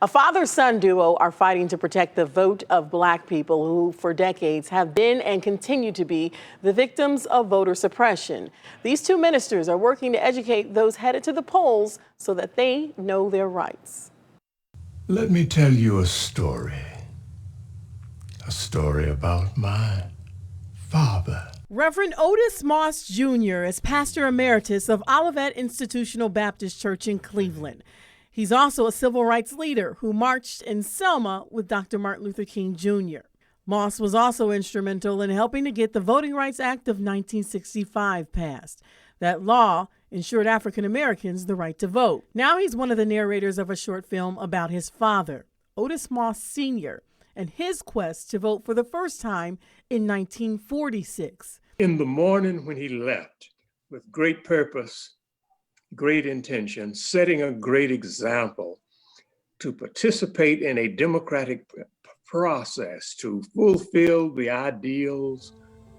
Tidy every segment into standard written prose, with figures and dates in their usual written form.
A father-son duo are fighting to protect the vote of Black people who, for decades, have been and continue to be the victims of voter suppression. These two ministers are working to educate those headed to the polls so that they know their rights. Let me tell you a story about my father. Reverend Otis Moss Jr. is pastor emeritus of Olivet Institutional Baptist Church in Cleveland. He's also a civil rights leader who marched in Selma with Dr. Martin Luther King Jr. Moss was also instrumental in helping to get the Voting Rights Act of 1965 passed. That law ensured African Americans the right to vote. Now he's one of the narrators of a short film about his father, Otis Moss Sr., and his quest to vote for the first time in 1946. In the morning when he left, with great purpose, great intention, setting a great example to participate in a democratic process to fulfill the ideals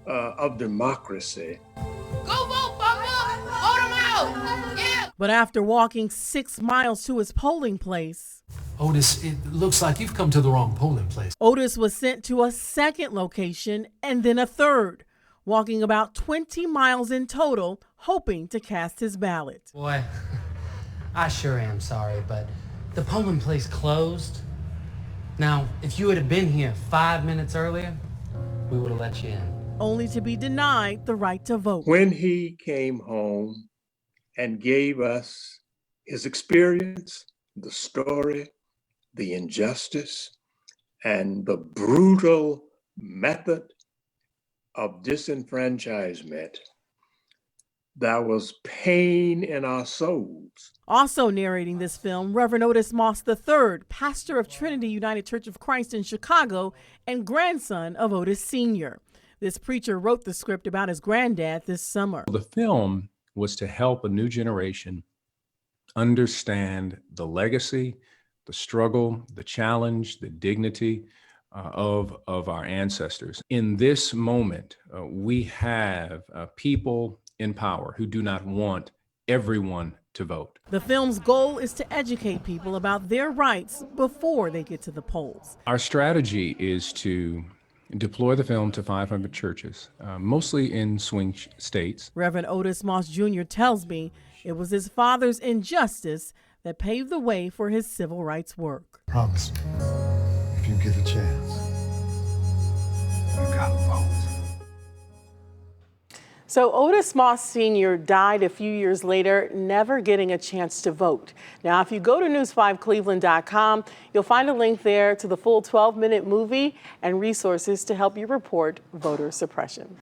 of democracy. Go vote, Papa! Vote him out! Yeah! But after walking 6 miles to his polling place, Otis, it looks like you've come to the wrong polling place. Otis was sent to a second location and then a third, walking about 20 miles in total, hoping to cast his ballot. Boy, I sure am sorry, but the polling place closed. Now, if you would have been here 5 minutes earlier, we would have let you in. Only to be denied the right to vote. When he came home and gave us his experience, the story, the injustice, and the brutal method of disenfranchisement, there was pain in our souls. Also narrating this film, Reverend Otis Moss III, pastor of Trinity United Church of Christ in Chicago and grandson of Otis Sr. This preacher wrote the script about his granddad this summer. The film was to help a new generation understand the legacy, the struggle, the challenge, the dignity of our ancestors. In this moment, we have people in power who do not want everyone to vote. The film's goal is to educate people about their rights before they get to the polls. Our strategy is to deploy the film to 500 churches, mostly in swing states. Reverend Otis Moss Jr. tells me it was his father's injustice that paved the way for his civil rights work. Promise me, if you get a chance, you gotta vote. So Otis Moss Sr. died a few years later, never getting a chance to vote. Now, if you go to news5cleveland.com, you'll find a link there to the full 12-minute movie and resources to help you report voter suppression.